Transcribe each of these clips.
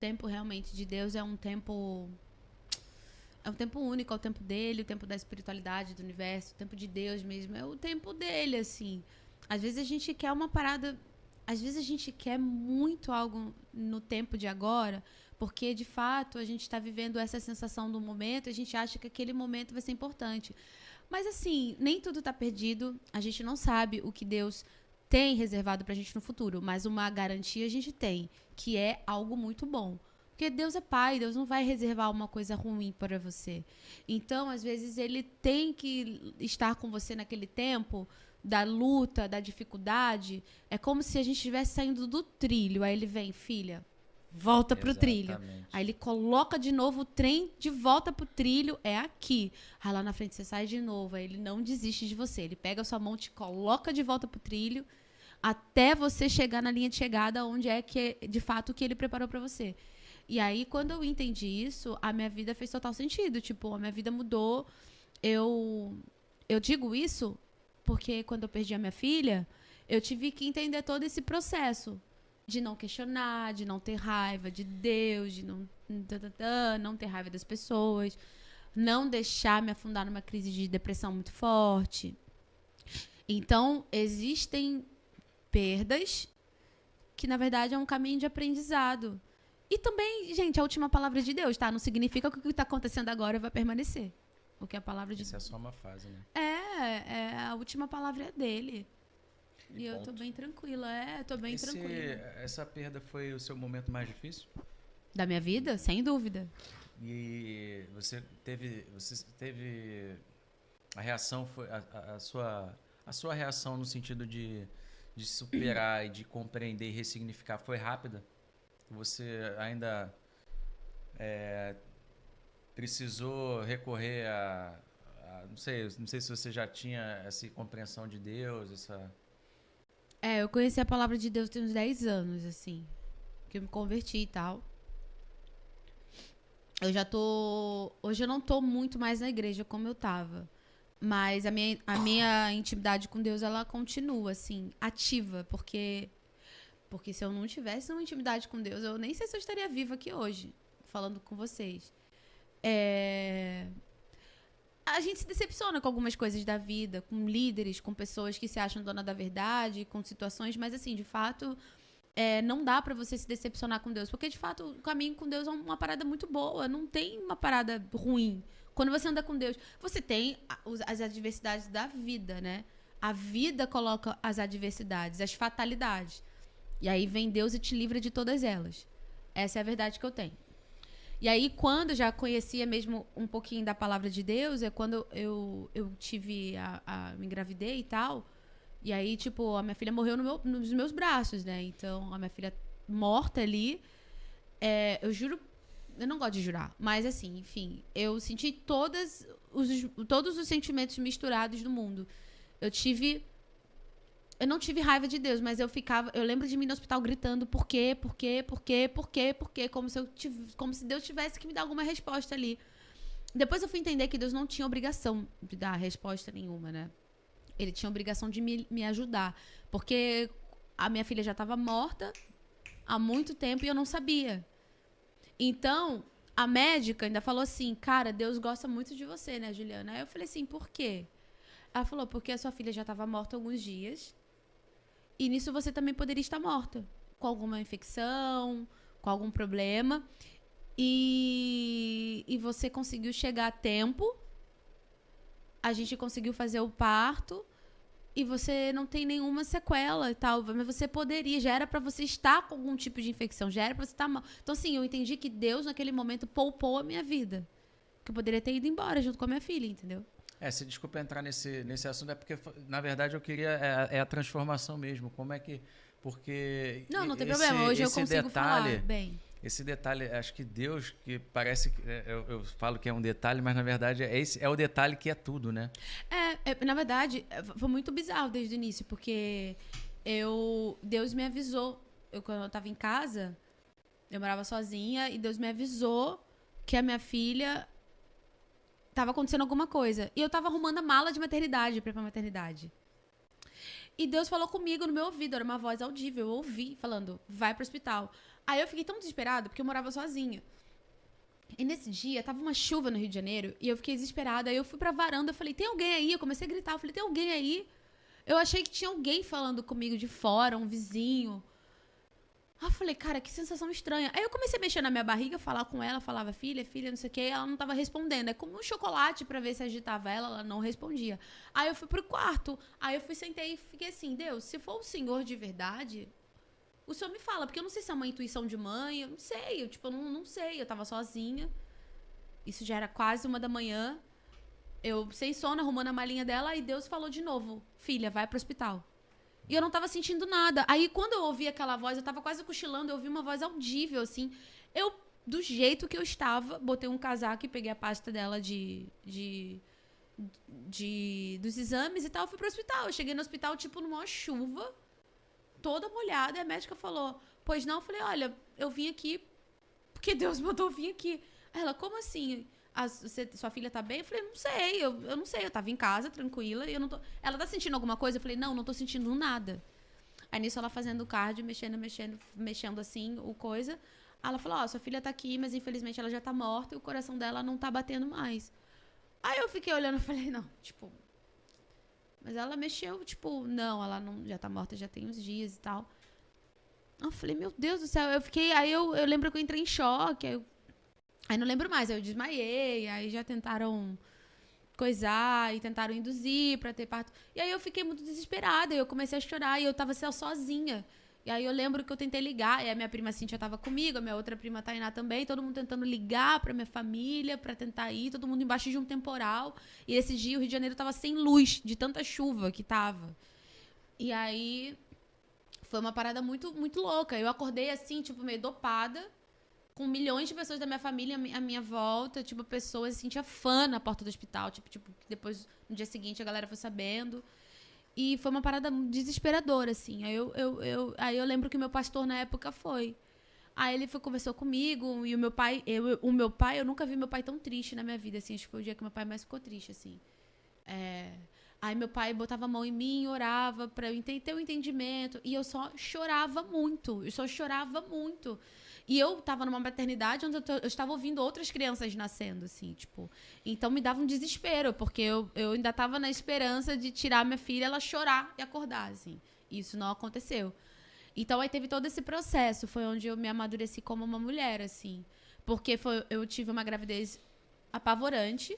tempo realmente de Deus é um tempo único, é o tempo dele, o tempo da espiritualidade, do universo, o tempo de Deus mesmo, é o tempo dele, assim. Às vezes a gente quer uma parada, às vezes a gente quer muito algo no tempo de agora, porque de fato a gente está vivendo essa sensação do momento, a gente acha que aquele momento vai ser importante. Mas assim, nem tudo está perdido, a gente não sabe o que Deus tem reservado pra gente no futuro, mas uma garantia a gente tem, que é algo muito bom. Porque Deus é pai, Deus não vai reservar uma coisa ruim para você. Então, às vezes, ele tem que estar com você naquele tempo da luta, da dificuldade. É como se a gente estivesse saindo do trilho. Aí ele vem, filha, volta pro trilho. Exatamente. Aí ele coloca de novo o trem de volta pro trilho, é aqui. Aí lá na frente você sai de novo, aí ele não desiste de você. Ele pega a sua mão, te coloca de volta pro trilho, até você chegar na linha de chegada, onde é que é de fato o que ele preparou para você. E aí, quando eu entendi isso, a minha vida fez total sentido. Tipo, a minha vida mudou. Eu digo isso porque quando eu perdi a minha filha, eu tive que entender todo esse processo de não questionar, de não ter raiva de Deus, de não ter raiva das pessoas, não deixar me afundar numa crise de depressão muito forte. Então, existem perdas que, na verdade, é um caminho de aprendizado. E também, gente, a última palavra de Deus, tá? Não significa que o que está acontecendo agora vai permanecer. Porque a palavra de Isso é só uma fase, né? a última palavra é dele. E eu tô ponto. bem tranquila, tô bem tranquila. Essa perda foi o seu momento mais difícil? Da minha vida? Sem dúvida. E você teve a reação foi a sua reação no sentido de superar e de compreender e ressignificar foi rápida? Você ainda precisou recorrer não sei se você já tinha essa compreensão de Deus, essa... Eu conheci a palavra de Deus tem uns 10 anos, assim, que eu me converti e tal. Hoje eu não tô muito mais na igreja como eu tava. Mas a minha intimidade com Deus, ela continua, assim, ativa. Porque se eu não tivesse uma intimidade com Deus, eu nem sei se eu estaria viva aqui hoje, falando com vocês. A gente se decepciona com algumas coisas da vida, com líderes, com pessoas que se acham dona da verdade, com situações, mas assim, de fato, não dá pra você se decepcionar com Deus, porque de fato o caminho com Deus é uma parada muito boa, não tem uma parada ruim. Quando você anda com Deus, você tem as adversidades da vida, né? A vida coloca as adversidades, as fatalidades. E aí vem Deus e te livra de todas elas. Essa é a verdade que eu tenho. E aí, quando eu já conhecia mesmo um pouquinho da palavra de Deus, é quando eu tive me engravidei e tal. E aí, tipo, a minha filha morreu nos meus braços, né? Então, a minha filha morta ali. Eu juro, eu não gosto de jurar, mas assim, enfim, eu senti todos os sentimentos misturados do mundo. Eu não tive raiva de Deus, mas eu lembro de mim no hospital gritando por quê, como se Deus tivesse que me dar alguma resposta ali. Depois eu fui entender que Deus não tinha obrigação de dar resposta nenhuma, né? Ele tinha obrigação de me ajudar, porque a minha filha já estava morta há muito tempo e eu não sabia. Então, a médica ainda falou assim, cara, Deus gosta muito de você, né, Juliana? Aí eu falei assim, por quê? Ela falou, porque a sua filha já estava morta há alguns dias. E nisso você também poderia estar morta. Com alguma infecção, com algum problema. E você conseguiu chegar a tempo. A gente conseguiu fazer o parto. E você não tem nenhuma sequela e tal. Mas você poderia. Já era pra você estar com algum tipo de infecção. Já era pra você estar mal. Então, assim, eu entendi que Deus, naquele momento, poupou a minha vida. Que eu poderia ter ido embora junto com a minha filha, entendeu? Se desculpa entrar nesse assunto, é porque, na verdade, eu queria a transformação mesmo. Como é que... Porque... Não tem problema. Hoje eu consigo falar bem. Esse detalhe, acho que Deus, que parece... Eu falo que é um detalhe, mas, na verdade, é o detalhe que é tudo, né? Na verdade, foi muito bizarro desde o início, porque Deus me avisou. Quando eu estava em casa, eu morava sozinha, e Deus me avisou que a minha filha... tava acontecendo alguma coisa. E eu tava arrumando a mala de maternidade pra ir pra maternidade. E Deus falou comigo no meu ouvido, era uma voz audível, eu ouvi, falando, vai pro hospital. Aí eu fiquei tão desesperada, porque eu morava sozinha. E nesse dia, tava uma chuva no Rio de Janeiro, e eu fiquei desesperada. Aí eu fui pra varanda, eu falei, tem alguém aí? Eu comecei a gritar, eu falei, tem alguém aí? Eu achei que tinha alguém falando comigo de fora, um vizinho. Aí eu falei, cara, que sensação estranha. Aí eu comecei a mexer na minha barriga, falar com ela, falava, filha, não sei o quê, e ela não tava respondendo. Aí comi um chocolate pra ver se agitava ela não respondia. Aí eu fui pro quarto, aí eu sentei e fiquei assim, Deus, se for o Senhor de verdade, o Senhor me fala, porque eu não sei se é uma intuição de mãe, eu não sei, eu não sei, eu tava sozinha. Isso já era quase 1h, eu sem sono, arrumando a malinha dela, e Deus falou de novo, filha, vai pro hospital. E eu não tava sentindo nada. Aí, quando eu ouvi aquela voz, eu tava quase cochilando, eu ouvi uma voz audível, assim. Eu, do jeito que eu estava, botei um casaco e peguei a pasta dela dos exames e tal, fui pro hospital. Eu cheguei no hospital, tipo, numa chuva, toda molhada, e a médica falou, pois não? Eu falei, olha, eu vim aqui porque Deus mandou eu vir aqui. Aí ela, como assim? Sua filha tá bem? Eu falei, não sei, eu não sei, eu tava em casa, tranquila, e eu não tô... Ela tá sentindo alguma coisa? Eu falei, não tô sentindo nada. Aí nisso ela fazendo o cardio, mexendo assim, o coisa. Aí ela falou, sua filha tá aqui, mas infelizmente ela já tá morta e o coração dela não tá batendo mais. Aí eu fiquei olhando e falei, não, tipo... Mas ela mexeu, tipo, não, ela não, já tá morta já tem uns dias e tal. Eu falei, meu Deus do céu, eu fiquei... Aí eu lembro que eu entrei em choque, Aí não lembro mais, aí eu desmaiei, aí já tentaram coisar e tentaram induzir pra ter parto. E aí eu fiquei muito desesperada, eu comecei a chorar e eu tava sozinha. E aí eu lembro que eu tentei ligar, e a minha prima Cíntia tava comigo, a minha outra prima Tainá também, todo mundo tentando ligar pra minha família, pra tentar ir, todo mundo embaixo de um temporal. E esse dia o Rio de Janeiro tava sem luz, de tanta chuva que tava. E aí foi uma parada muito, muito louca. Eu acordei assim, tipo, meio dopada, com milhões de pessoas da minha família à minha volta, tipo, pessoas, assim, tinha fã na porta do hospital, tipo, depois, no dia seguinte, a galera foi sabendo. E foi uma parada desesperadora, assim. Aí eu lembro que o meu pastor, na época, foi. Aí ele conversou comigo, e o meu pai, eu nunca vi meu pai tão triste na minha vida, assim, acho que foi o dia que meu pai mais ficou triste, assim. Aí meu pai botava a mão em mim, orava pra eu ter um entendimento, e eu só chorava muito, E eu tava numa maternidade onde eu estava ouvindo outras crianças nascendo, assim, tipo... Então me dava um desespero, porque eu ainda tava na esperança de tirar minha filha, ela chorar e acordar, assim. Isso não aconteceu. Então aí teve todo esse processo, foi onde eu me amadureci como uma mulher, assim. Porque eu tive uma gravidez apavorante.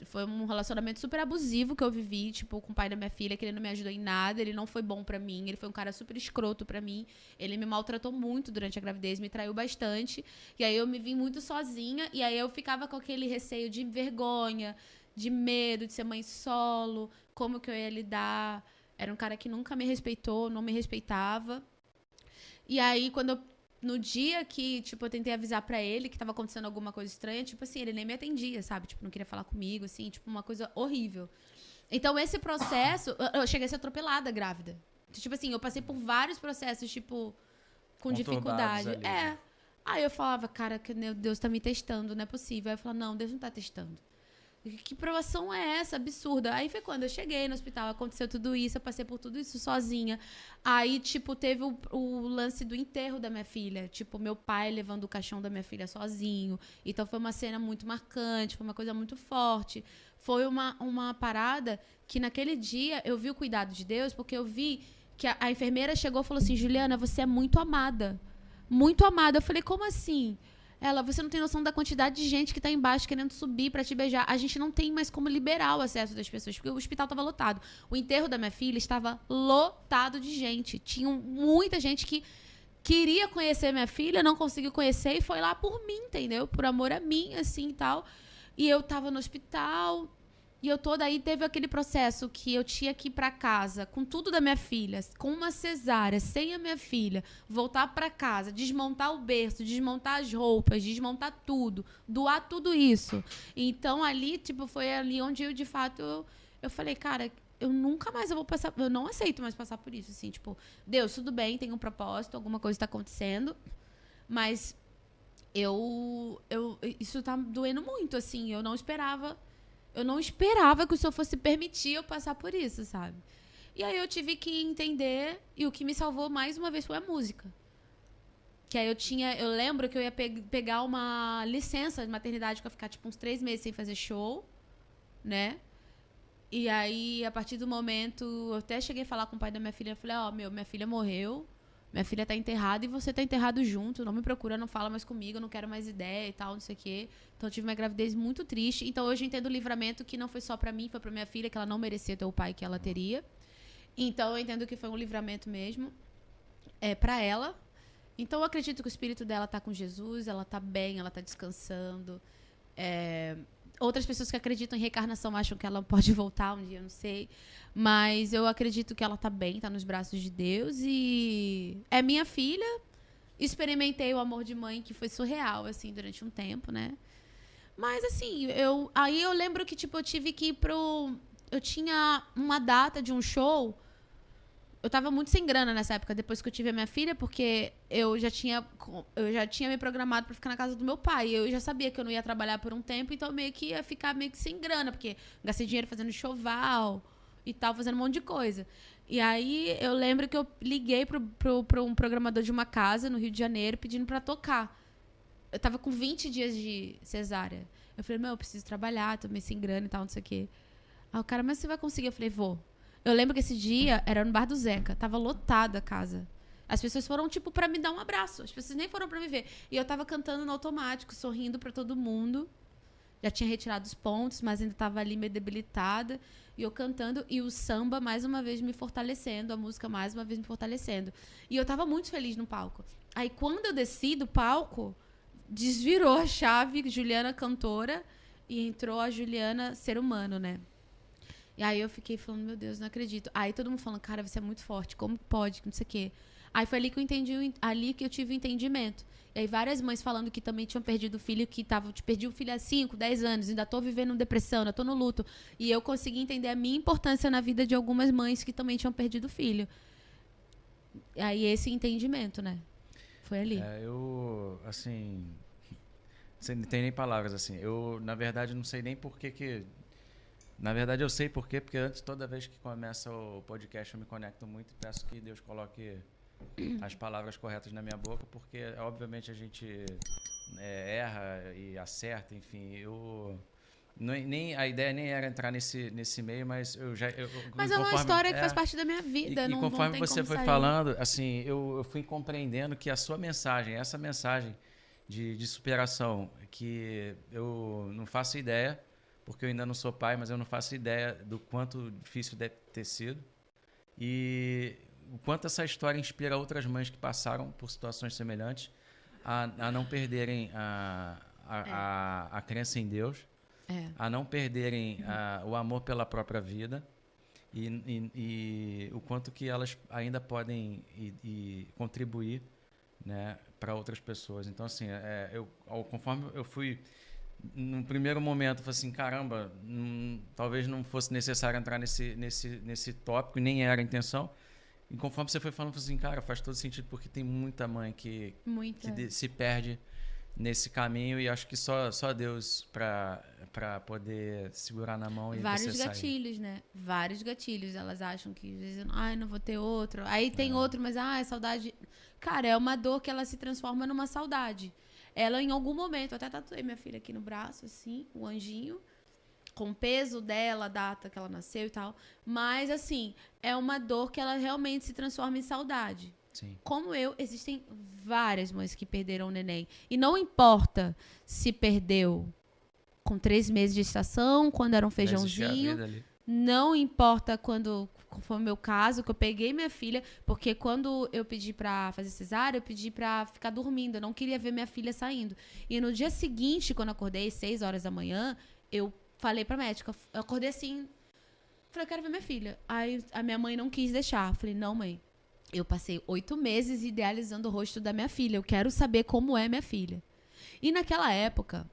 Foi um relacionamento super abusivo que eu vivi, tipo, com o pai da minha filha, que ele não me ajudou em nada, ele não foi bom pra mim, ele foi um cara super escroto pra mim, ele me maltratou muito durante a gravidez, me traiu bastante, e aí eu me vi muito sozinha, e aí eu ficava com aquele receio de vergonha, de medo de ser mãe solo, como que eu ia lidar. Era um cara que nunca me respeitou, não me respeitava. E aí, no dia que, tipo, eu tentei avisar pra ele que tava acontecendo alguma coisa estranha, tipo assim, ele nem me atendia, sabe? Tipo, não queria falar comigo, assim, tipo, uma coisa horrível. Então, esse processo, eu cheguei a ser atropelada grávida. Tipo assim, eu passei por vários processos, tipo, com dificuldade. Ali, né? Aí eu falava, cara, que Deus tá me testando, não é possível. Aí eu falava, não, Deus não tá testando. Que provação é essa? Absurda. Aí foi quando eu cheguei no hospital, aconteceu tudo isso, eu passei por tudo isso sozinha. Aí, tipo, teve o lance do enterro da minha filha. Tipo, meu pai levando o caixão da minha filha sozinho. Então, foi uma cena muito marcante, foi uma coisa muito forte. Foi uma parada que, naquele dia, eu vi o cuidado de Deus, porque eu vi que a enfermeira chegou e falou assim, Juliana, você é muito amada. Muito amada. Eu falei, como assim? Ela, você não tem noção da quantidade de gente que tá embaixo querendo subir pra te beijar. A gente não tem mais como liberar o acesso das pessoas, porque o hospital tava lotado. O enterro da minha filha estava lotado de gente. Tinha muita gente que queria conhecer minha filha, não conseguiu conhecer e foi lá por mim, entendeu? Por amor a mim, assim, e tal. E eu tava no hospital... E eu toda aí teve aquele processo que eu tinha que ir pra casa com tudo da minha filha, com uma cesárea, sem a minha filha, voltar pra casa, desmontar o berço, desmontar as roupas, desmontar tudo, doar tudo isso. Então ali, tipo, foi ali onde eu, de fato, eu falei, cara, eu nunca mais vou passar, eu não aceito mais passar por isso, assim, tipo, Deus, tudo bem, tem um propósito, alguma coisa tá acontecendo, mas isso tá doendo muito, assim, eu não esperava que o Senhor fosse permitir eu passar por isso, sabe? E aí eu tive que entender, e o que me salvou mais uma vez foi a música. Que aí eu lembro que eu ia pegar uma licença de maternidade que eu ia ficar, tipo, uns 3 meses sem fazer show, né? E aí, a partir do momento, eu até cheguei a falar com o pai da minha filha, eu falei, minha filha morreu, minha filha tá enterrada e você tá enterrado junto, não me procura, não fala mais comigo, eu não quero mais ideia e tal, não sei o quê. Então, eu tive uma gravidez muito triste. Então, hoje eu entendo o livramento que não foi só pra mim, foi pra minha filha, que ela não merecia ter o pai que ela teria. Então, eu entendo que foi um livramento mesmo, pra ela. Então, eu acredito que o espírito dela tá com Jesus, ela tá bem, ela tá descansando. Outras pessoas que acreditam em reencarnação acham que ela pode voltar um dia, eu não sei. Mas eu acredito que ela tá bem, tá nos braços de Deus. E é minha filha. Experimentei o amor de mãe, que foi surreal, assim, durante um tempo, né? Mas, assim, aí eu lembro que, tipo, eu tive que ir eu tinha uma data de um show. Eu tava muito sem grana nessa época, depois que eu tive a minha filha, porque eu já tinha me programado pra ficar na casa do meu pai. Eu já sabia que eu não ia trabalhar por um tempo, então eu meio que ia ficar meio que sem grana, porque gastei dinheiro fazendo enxoval e tal, fazendo um monte de coisa. E aí eu lembro que eu liguei pro um programador de uma casa no Rio de Janeiro pedindo pra tocar. Eu tava com 20 dias de cesárea. Eu falei, eu preciso trabalhar, tô meio sem grana e tal, não sei o quê. Aí o cara, mas você vai conseguir? Eu falei, vou. Eu lembro que esse dia era no bar do Zeca. Tava lotada a casa. As pessoas foram, tipo, pra me dar um abraço. As pessoas nem foram pra me ver. E eu tava cantando no automático, sorrindo pra todo mundo. Já tinha retirado os pontos, mas ainda tava ali meio debilitada. E eu cantando. E o samba, mais uma vez, me fortalecendo. A música, mais uma vez, me fortalecendo. E eu tava muito feliz no palco. Aí, quando eu desci do palco, desvirou a chave, Juliana cantora. E entrou a Juliana ser humano, né? E aí eu fiquei falando, meu Deus, não acredito. Aí todo mundo falando, cara, você é muito forte, como pode, não sei o quê. Aí foi ali que eu entendi, ali que eu tive o entendimento. E aí várias mães falando que também tinham perdido o filho, que perdi o filho há 5, 10 anos, ainda tô vivendo depressão, ainda tô no luto. E eu consegui entender a minha importância na vida de algumas mães que também tinham perdido o filho. E aí esse entendimento, né? Foi ali. Eu, assim, não tem nem palavras, assim. Eu, na verdade, não sei nem por que... Na verdade, eu sei por quê, porque antes, toda vez que começa o podcast, eu me conecto muito e peço que Deus coloque as palavras corretas na minha boca, porque, obviamente, a gente erra e acerta, enfim. A ideia nem era entrar nesse meio, mas mas é uma história que faz parte da minha vida. E conforme você foi falando, assim, eu fui compreendendo que a sua mensagem, essa mensagem de superação, que eu não faço ideia, porque eu ainda não sou pai, mas eu não faço ideia do quanto difícil deve ter sido. E o quanto essa história inspira outras mães que passaram por situações semelhantes a não perderem a crença em Deus, a não perderem o amor pela própria vida e o quanto que elas ainda podem contribuir, né, para outras pessoas. Então, assim, conforme eu fui... No primeiro momento, eu falei assim, caramba, talvez não fosse necessário entrar nesse tópico, nem era a intenção. E conforme você foi falando, eu falei assim, cara, faz todo sentido, porque tem muita mãe que se perde nesse caminho e acho que só Deus para poder segurar na mão e vários você gatilhos, né? Vários gatilhos. Elas acham que, às vezes, não vou ter outro. Aí tem outro, mas, é saudade... Cara, é uma dor que ela se transforma numa saudade. Ela, em algum momento, eu até tatuei minha filha aqui no braço, assim, o anjinho, com o peso dela, a data que ela nasceu e tal. Mas, assim, é uma dor que ela realmente se transforma em saudade. Sim. Como existem várias mães que perderam o neném. E não importa se perdeu com 3 meses de gestação, quando era um feijãozinho. Não importa quando foi o meu caso, que eu peguei minha filha, porque quando eu pedi pra fazer cesárea, eu pedi pra ficar dormindo, eu não queria ver minha filha saindo. E no dia seguinte, quando eu acordei, 6 horas da manhã, eu falei pra médica, eu acordei assim, falei, eu quero ver minha filha. Aí a minha mãe não quis deixar, eu falei, não, mãe, eu passei 8 meses idealizando o rosto da minha filha, eu quero saber como é minha filha. E naquela época,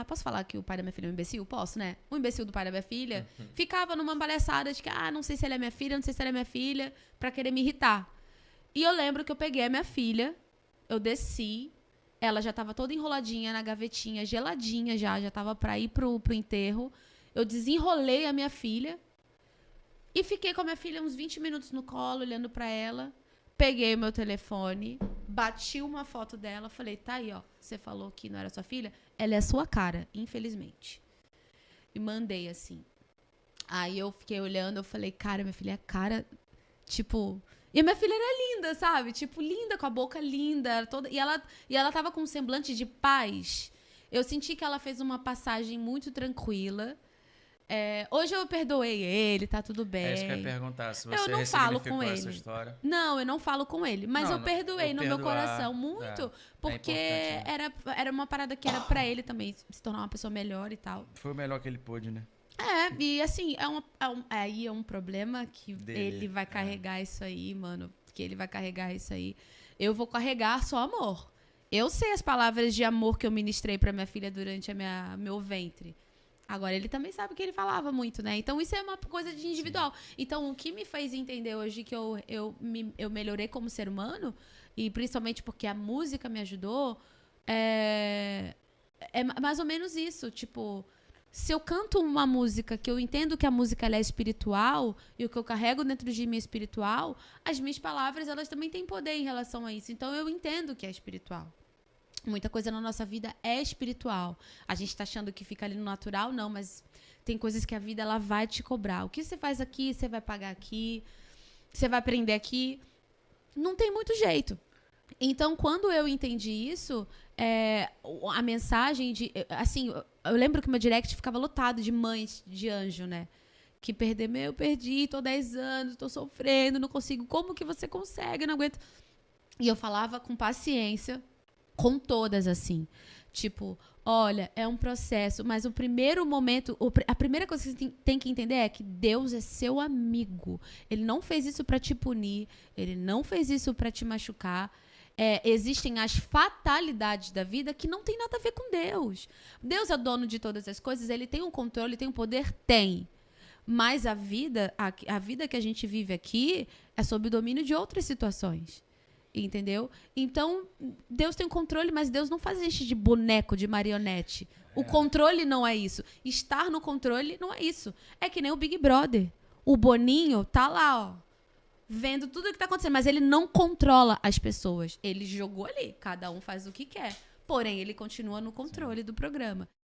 posso falar que o pai da minha filha é um imbecil? Posso, né? O imbecil do pai da minha filha ficava numa palhaçada de que, não sei se ela é minha filha, não sei se ela é minha filha, pra querer me irritar. E eu lembro que eu peguei a minha filha, eu desci, ela já tava toda enroladinha na gavetinha, geladinha já tava pra ir pro enterro. Eu desenrolei a minha filha e fiquei com a minha filha uns 20 minutos no colo, olhando pra ela. peguei o meu telefone, bati uma foto dela, falei, tá aí, ó, você falou que não era sua filha? Ela é a sua cara, infelizmente. E mandei, assim. Aí eu fiquei olhando, eu falei, cara, minha filha é a cara, tipo... E a minha filha era linda, sabe? Tipo, linda, com a boca linda. Toda... E ela tava com um semblante de paz. Eu senti que ela fez uma passagem muito tranquila. Hoje eu perdoei ele, tá tudo bem. É isso que eu ia perguntar, se você eu não falo com essa ele. história. Não, eu não falo com ele. Mas Não, eu perdoei no meu coração muito. Porque era uma parada que era pra ele também se tornar uma pessoa melhor e tal. Foi o melhor que ele pôde, né? E assim, aí é um problema que ele vai carregar isso aí, mano. Que ele vai carregar isso aí. Eu vou carregar só amor. Eu sei as palavras de amor que eu ministrei pra minha filha durante meu ventre. Agora, ele também sabe que ele falava muito, né? Então, isso é uma coisa de individual. Sim. Então, o que me fez entender hoje que eu melhorei como ser humano, e principalmente porque a música me ajudou, é mais ou menos isso. Tipo, se eu canto uma música que eu entendo que a música ela é espiritual, e o que eu carrego dentro de mim é espiritual, as minhas palavras, elas também têm poder em relação a isso. Então, eu entendo que é espiritual. Muita coisa na nossa vida é espiritual. A gente tá achando que fica ali no natural, não, mas tem coisas que a vida ela vai te cobrar. O que você faz aqui, você vai pagar aqui, você vai aprender aqui. Não tem muito jeito. Então, quando eu entendi isso, a mensagem de... Assim, eu lembro que meu direct ficava lotado de mães de anjo, né? Que eu perdi, tô 10 anos, tô sofrendo, não consigo. Como que você consegue? Eu não aguento. E eu falava com paciência, com todas, assim. Tipo, olha, é um processo, mas o primeiro momento, a primeira coisa que você tem que entender é que Deus é seu amigo. Ele não fez isso pra te punir, ele não fez isso pra te machucar. Existem as fatalidades da vida que não tem nada a ver com Deus. Deus é dono de todas as coisas, ele tem um controle, tem um poder? Tem. Mas a vida que a gente vive aqui é sob o domínio de outras situações. Entendeu? Então, Deus tem o controle, mas Deus não faz a gente de boneco, de marionete. O controle não é isso. Estar no controle não é isso. É que nem o Big Brother. O Boninho tá lá, ó, vendo tudo o que tá acontecendo, mas ele não controla as pessoas. Ele jogou ali. Cada um faz o que quer. Porém, ele continua no controle do programa.